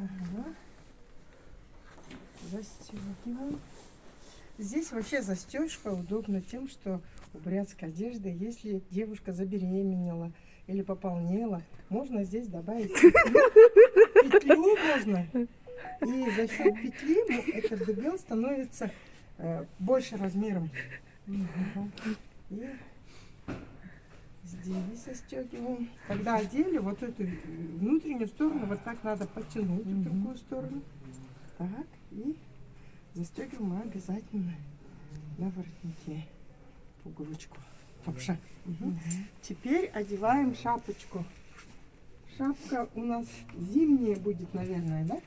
Ага. Застегиваем. Здесь вообще застежка удобна тем, что у бурятской одежды, если девушка забеременела или пополнела, можно здесь добавить петлю. Петлю можно. И за счет петли этот дубел становится больше размером. И здесь застегиваем. Когда одели, вот эту внутреннюю сторону вот так надо потянуть в другую сторону. Так, и застегиваем мы обязательно на воротнике пуговичку. Топша. Теперь одеваем шапочку. Шапка у нас зимняя будет, наверное, да?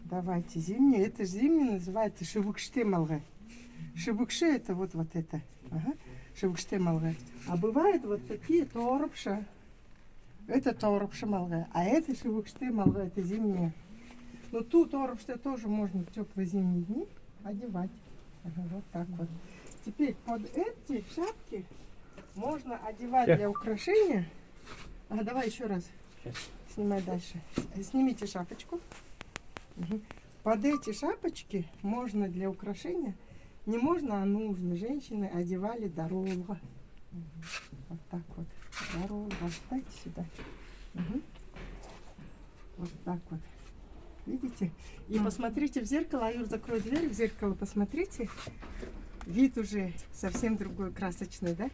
Давайте зимняя. Это зимняя называется шыбыкште малга. Шыбыкши это вот это. Ага. Шыбыкште малга. А бывают вот такие торпша. Это торпша малга. А это шыбыкште малга, это зимняя. Но ту торпша тоже можно в теплые зимние дни одевать. Ага, вот так вот. Теперь под эти шапки можно одевать для украшения. Ага, давай еще раз. Снимай дальше. Снимите шапочку. Под эти шапочки можно для украшения, не можно, а нужно, женщины одевали дорога. Вот так вот. Дорога. Дайте сюда. Вот так вот. Видите? И посмотрите в зеркало. Аюр, закрой дверь, в зеркало посмотрите. Вид уже совсем другой, красочный, да?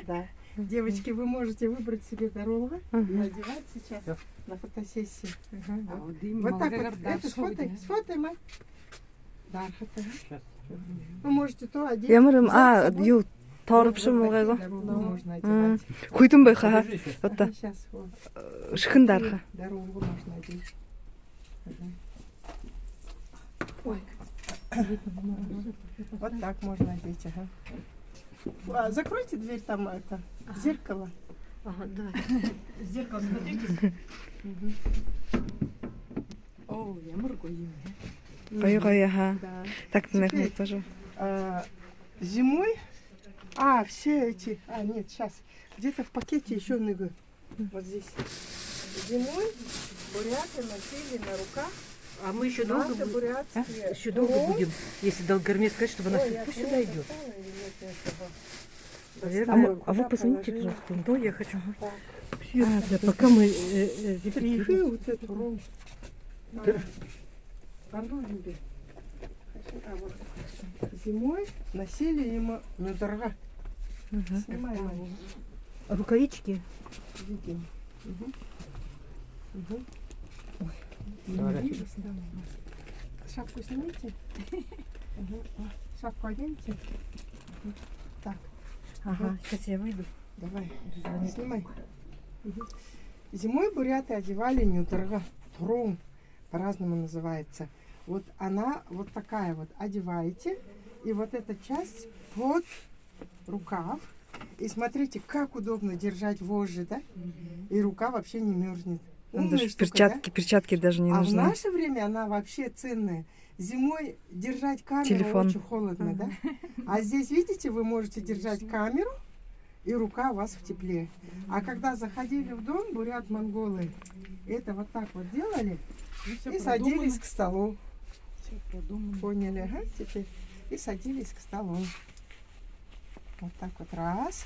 Да. Девочки, вы можете выбрать себе дорогу и одевать сейчас на фотосессию. Вот так вот. Это сфотай, мать. Да, фото. Вы можете то одеть. Ямарым, ю торпшым можно олгайго. одевать. Хуйтун байха. Сейчас вот. Шхындарха. Дорогу можно одеть. Ой. Вот так можно одеть, ага. Закройте дверь, там это, зеркало. Ага, давай. Зеркало, смотрите. О, я моргаю. Байга, Да. так Теперь, наверное тоже. Зимой, все эти, нет, сейчас, где-то в пакете еще ныгы. Вот здесь. Зимой буряты носили на руках. А мы еще долго Наши будем? бурятские. Еще долго будем, если Долгорме сказать, чтобы она пусть сюда идет. Наверное, А вы позвоните, пожалуйста. Да, я хочу. Да, пока мы... Стрихи вот эту ром. Зимой носили ему недорого. Снимаем его. Рукавички. Видим. Шапку снимите. Шапку оденьте. Так. Ага, сейчас я выйду. Давай, снимай. Зимой буряты одевали недорого. Трум по-разному называется. Вот она вот такая вот. Одеваете. И вот эта часть под рукав. И смотрите, как удобно держать вожжи, да? И рука вообще не мерзнет. Даже Штука, перчатки даже не в нужны. наше время она вообще ценная. Зимой держать камеру Телефон. очень холодно, да? А здесь, видите, вы можете держать камеру, и рука у вас в тепле. А когда заходили в дом, бурят-монголы это вот так вот делали и садились к столу. Поняли, ага, теперь. И садились к столу. Вот так вот раз.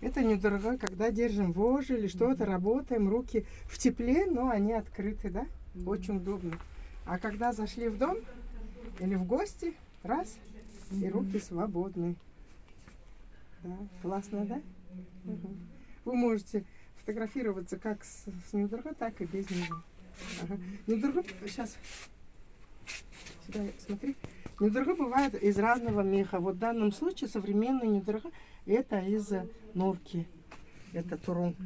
Это недорого, когда держим вожжи или что-то, работаем, руки в тепле, но они открыты, да? Очень удобно. А когда зашли в дом или в гости, раз, и руки свободны. Да, классно, да? Вы можете фотографироваться как с недорого, так и без него. Недорого, сейчас, сюда смотри. Недорого бывает из разного меха. Вот в данном случае современный недорого это из норки. Это турун.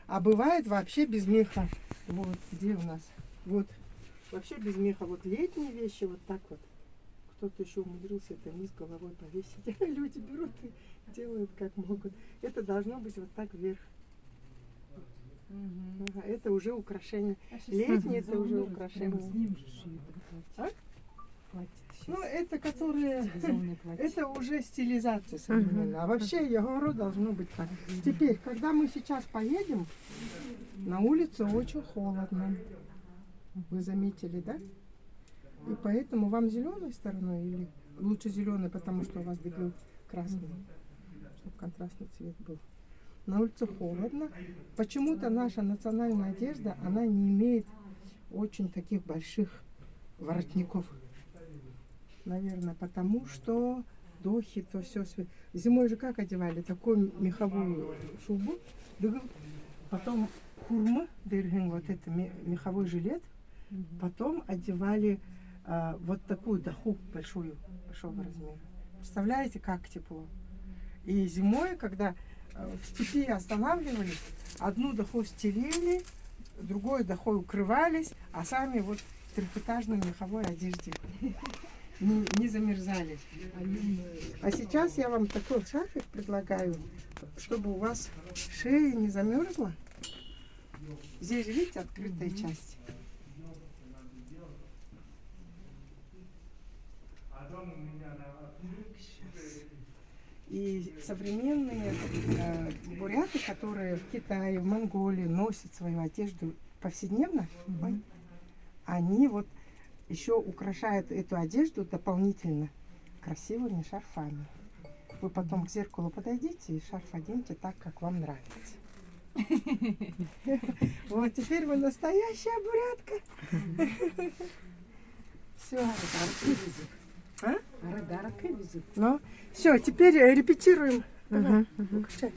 А бывает вообще без меха. Вот где у нас. Вот. Вообще без меха. Вот летние вещи вот так вот. Кто-то еще умудрился это низ головой повесить. Люди берут и делают как могут. Это должно быть вот так вверх. Это уже украшение. Летнее это уже украшение. Ну, это которые... Телевизионное платье. Это уже стилизация современная. А вообще, я говорю, должно быть так. Теперь, когда мы сейчас поедем, на улице очень холодно. Вы заметили, да? И поэтому вам зеленой стороной или лучше зеленой, потому что у вас дыгл красный, чтобы контрастный цвет был. На улице холодно. Почему-то наша национальная одежда, она не имеет очень таких больших воротников. Наверное, потому что дохи, то все. Зимой же как одевали? Такую меховую шубу, дыгл, потом хурма, дыргин, вот это меховой жилет, потом одевали вот такую даху большого размера. Представляете, как тепло? И зимой, когда в степи останавливались, одну даху стелили, другой дахой укрывались, а сами вот в трехэтажной меховой одежде не замерзали. А сейчас я вам такой шарфик предлагаю, чтобы у вас шея не замерзла. Здесь же, видите, открытая часть. И современные буряты, которые в Китае, в Монголии носят свою одежду повседневно, они вот еще украшают эту одежду дополнительно красивыми шарфами. Вы потом к зеркалу подойдите и шарф оденьте так, как вам нравится. Вот теперь вы настоящая бурятка. Все. Ну, все, теперь репетируем. Давай, включай.